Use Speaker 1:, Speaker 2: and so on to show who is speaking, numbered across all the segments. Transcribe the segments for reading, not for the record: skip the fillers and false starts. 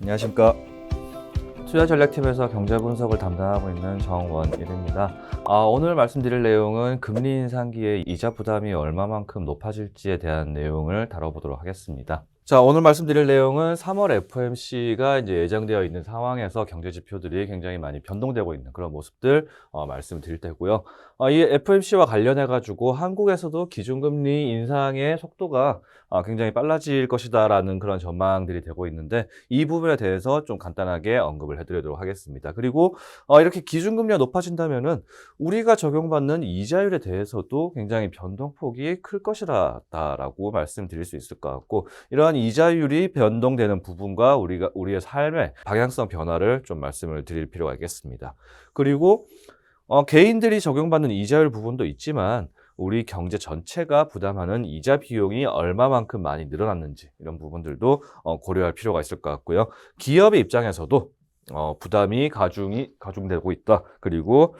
Speaker 1: 안녕하십니까. 투자전략팀에서 경제분석을 담당하고 있는 정원일입니다. 오늘 말씀드릴 내용은 금리 인상기에 이자 부담이 얼마만큼 높아질지에 대한 내용을 다뤄보도록 하겠습니다. 자, 오늘 말씀드릴 내용은 3월 FOMC가 이제 예정되어 있는 상황에서 경제 지표들이 굉장히 많이 변동되고 있는 그런 모습들 말씀을 드릴 테고요. 이 FOMC와 관련해 가지고 한국에서도 기준금리 인상의 속도가 굉장히 빨라질 것이다라는 그런 전망들이 되고 있는데 이 부분에 대해서 좀 간단하게 언급을 해드리도록 하겠습니다. 그리고 이렇게 기준금리가 높아진다면은 우리가 적용받는 이자율에 대해서도 굉장히 변동폭이 클 것이라고 말씀드릴 수 있을 것 같고, 이러한 이자율이 변동되는 부분과 우리의 삶의 방향성 변화를 좀 말씀을 드릴 필요가 있겠습니다. 그리고 개인들이 적용받는 이자율 부분도 있지만 우리 경제 전체가 부담하는 이자 비용이 얼마만큼 많이 늘어났는지 이런 부분들도 고려할 필요가 있을 것 같고요. 기업의 입장에서도 부담이 가중되고 있다. 그리고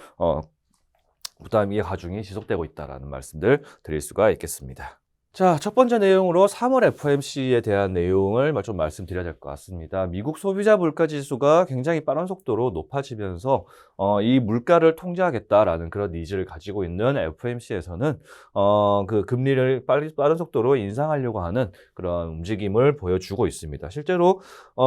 Speaker 1: 부담이 가중이 지속되고 있다라는 말씀들 드릴 수가 있겠습니다. 자, 첫 번째 내용으로 3월 FOMC에 대한 내용을 좀 말씀드려야 될 것 같습니다. 미국 소비자 물가 지수가 굉장히 빠른 속도로 높아지면서 이 물가를 통제하겠다라는 그런 니즈를 가지고 있는 FOMC에서는 그 금리를 빠른 속도로 인상하려고 하는 그런 움직임을 보여주고 있습니다. 실제로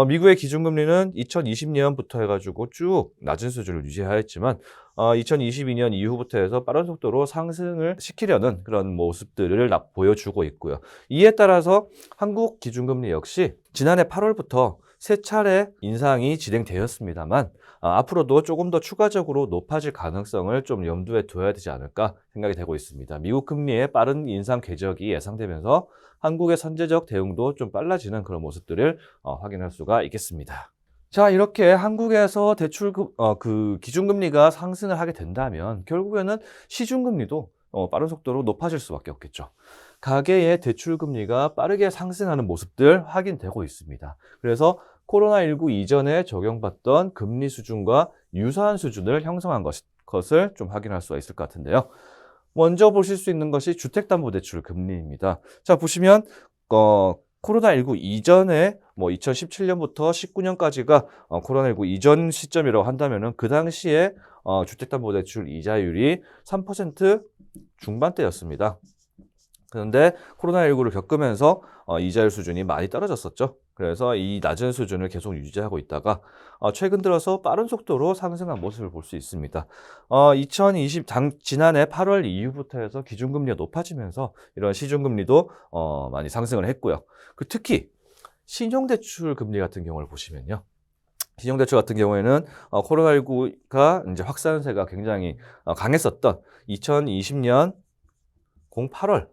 Speaker 1: 미국의 기준금리는 2020년부터 해가지고 쭉 낮은 수준을 유지하였지만 2022년 이후부터 해서 빠른 속도로 상승을 시키려는 그런 모습들을 보여주고 있고요. 이에 따라서 한국 기준금리 역시 지난해 8월부터 세 차례 인상이 진행되었습니다만 앞으로도 조금 더 추가적으로 높아질 가능성을 좀 염두에 둬야 되지 않을까 생각이 되고 있습니다. 미국 금리의 빠른 인상 궤적이 예상되면서 한국의 선제적 대응도 좀 빨라지는 그런 모습들을 확인할 수가 있겠습니다. 자, 이렇게 한국에서 그 기준금리가 상승을 하게 된다면 결국에는 시중금리도 빠른 속도로 높아질 수밖에 없겠죠. 가계의 대출금리가 빠르게 상승하는 모습들 확인되고 있습니다. 그래서 코로나19 이전에 적용받던 금리 수준과 유사한 수준을 형성한 것을 좀 확인할 수가 있을 것 같은데요. 먼저 보실 수 있는 것이 주택담보대출 금리입니다. 자, 보시면 코로나19 이전에 2017년부터 19년까지가 코로나19 이전 시점이라고 한다면은 그 당시에 주택담보대출 이자율이 3% 중반대였습니다. 그런데 코로나19를 겪으면서 이자율 수준이 많이 떨어졌었죠. 그래서 이 낮은 수준을 계속 유지하고 있다가 최근 들어서 빠른 속도로 상승한 모습을 볼 수 있습니다. 지난해 8월 이후부터 해서 기준금리가 높아지면서 이런 시중금리도 많이 상승을 했고요. 특히 신용대출 금리 같은 경우를 보시면요. 신용대출 같은 경우에는 코로나19가 이제 확산세가 굉장히 강했었던 2020년 08월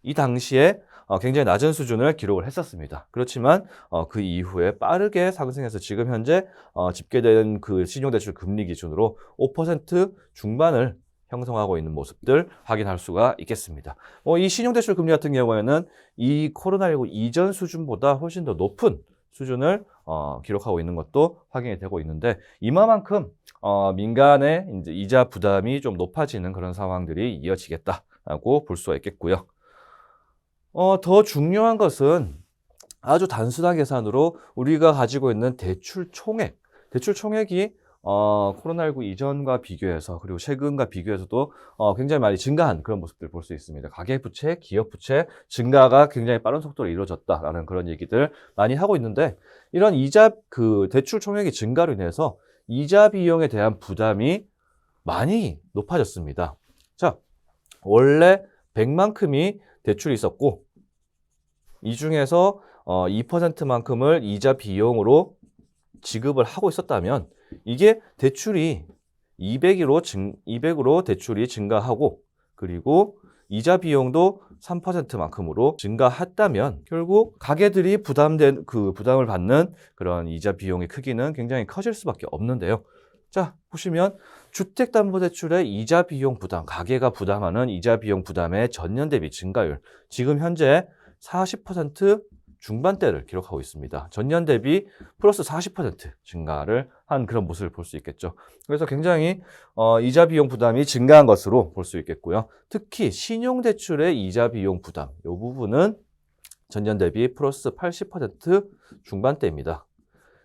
Speaker 1: 이 당시에 굉장히 낮은 수준을 기록을 했었습니다. 그렇지만 그 이후에 빠르게 상승해서 지금 현재 집계된 그 신용대출 금리 기준으로 5% 중반을 형성하고 있는 모습들 확인할 수가 있겠습니다. 이 신용대출 금리 같은 경우에는 이 코로나19 이전 수준보다 훨씬 더 높은 수준을 기록하고 있는 것도 확인이 되고 있는데 이만큼 민간의 이제 이자 부담이 좀 높아지는 그런 상황들이 이어지겠다라고 볼 수가 있겠고요. 더 중요한 것은 아주 단순한 계산으로 우리가 가지고 있는 대출 총액이 코로나19 이전과 비교해서 그리고 최근과 비교해서도 굉장히 많이 증가한 그런 모습들을 볼 수 있습니다. 가계부채, 기업부채 증가가 굉장히 빠른 속도로 이루어졌다라는 그런 얘기들 많이 하고 있는데 이런 대출 총액이 증가로 인해서 이자 비용에 대한 부담이 많이 높아졌습니다. 자, 원래 100만큼이 대출이 있었고 이 중에서 2%만큼을 이자 비용으로 지급을 하고 있었다면 이게 대출이 200으로 대출이 증가하고 그리고 이자 비용도 3%만큼으로 증가했다면 결국 가계들이 부담을 받는 그런 이자 비용의 크기는 굉장히 커질 수밖에 없는데요. 자, 보시면 주택담보대출의 이자 비용 부담, 가계가 부담하는 이자 비용 부담의 전년 대비 증가율, 지금 현재 40% 중반대를 기록하고 있습니다. 전년 대비 플러스 40% 증가를 한 그런 모습을 볼 수 있겠죠. 그래서 굉장히 이자 비용 부담이 증가한 것으로 볼 수 있겠고요. 특히 신용대출의 이자 비용 부담, 이 부분은 전년 대비 플러스 80% 중반대입니다.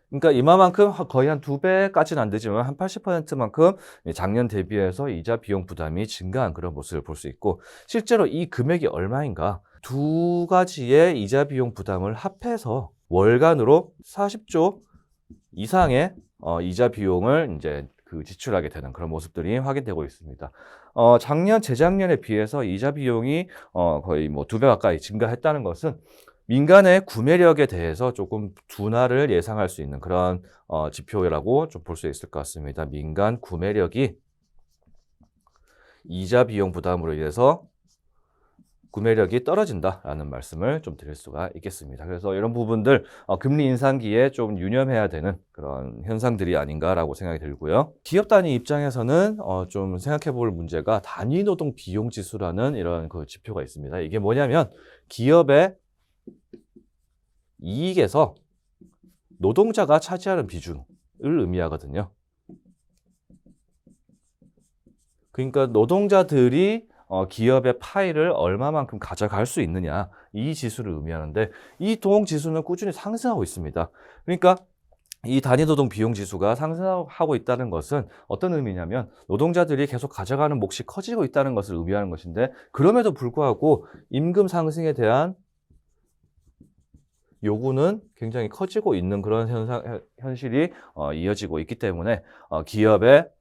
Speaker 1: 그러니까 이마만큼 거의 한 2배까지는 안 되지만 한 80%만큼 작년 대비해서 이자 비용 부담이 증가한 그런 모습을 볼 수 있고, 실제로 이 금액이 얼마인가? 두 가지의 이자 비용 부담을 합해서 월간으로 40조 이상의 이자 비용을 이제 지출하게 되는 그런 모습들이 확인되고 있습니다. 작년, 재작년에 비해서 이자 비용이 거의 뭐 2배 가까이 증가했다는 것은 민간의 구매력에 대해서 조금 둔화를 예상할 수 있는 그런 지표라고 좀 볼 수 있을 것 같습니다. 민간 구매력이 이자 비용 부담으로 인해서 구매력이 떨어진다라는 말씀을 좀 드릴 수가 있겠습니다. 그래서 이런 부분들 금리 인상기에 좀 유념해야 되는 그런 현상들이 아닌가라고 생각이 들고요. 기업 단위 입장에서는 좀 생각해 볼 문제가 단위 노동 비용 지수라는 이런 지표가 있습니다. 이게 뭐냐면 기업의 이익에서 노동자가 차지하는 비중을 의미하거든요. 그러니까 노동자들이 기업의 파이를 얼마만큼 가져갈 수 있느냐, 이 지수를 의미하는데, 이 동 지수는 꾸준히 상승하고 있습니다. 그러니까 이 단위노동 비용 지수가 상승하고 있다는 것은 어떤 의미냐면 노동자들이 계속 가져가는 몫이 커지고 있다는 것을 의미하는 것인데, 그럼에도 불구하고 임금 상승에 대한 요구는 굉장히 커지고 있는 그런 현실이 이어지고 있기 때문에 기업의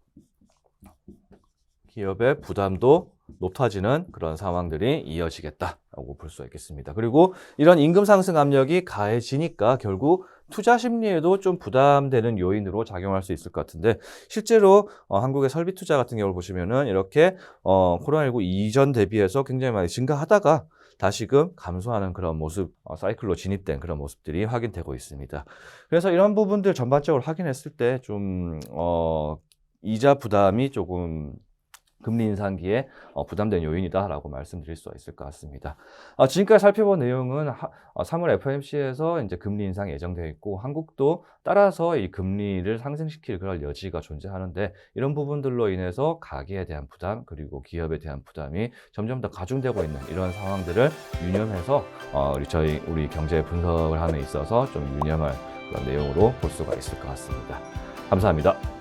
Speaker 1: 부담도 높아지는 그런 상황들이 이어지겠다라고 볼 수 있겠습니다. 그리고 이런 임금 상승 압력이 가해지니까 결국 투자 심리에도 좀 부담되는 요인으로 작용할 수 있을 것 같은데, 실제로 한국의 설비 투자 같은 경우를 보시면은 이렇게 코로나19 이전 대비해서 굉장히 많이 증가하다가 다시금 감소하는 그런 모습, 사이클로 진입된 그런 모습들이 확인되고 있습니다. 그래서 이런 부분들 전반적으로 확인했을 때 좀 이자 부담이 조금 금리 인상기에 부담된 요인이다라고 말씀드릴 수 있을 것 같습니다. 지금까지 살펴본 내용은 3월 FOMC에서 이제 금리 인상이 예정되어 있고, 한국도 따라서 이 금리를 상승시킬 그런 여지가 존재하는데, 이런 부분들로 인해서 가계에 대한 부담, 그리고 기업에 대한 부담이 점점 더 가중되고 있는 이런 상황들을 유념해서 우리 경제 분석을 하는 데 있어서 좀 유념할 그런 내용으로 볼 수가 있을 것 같습니다. 감사합니다.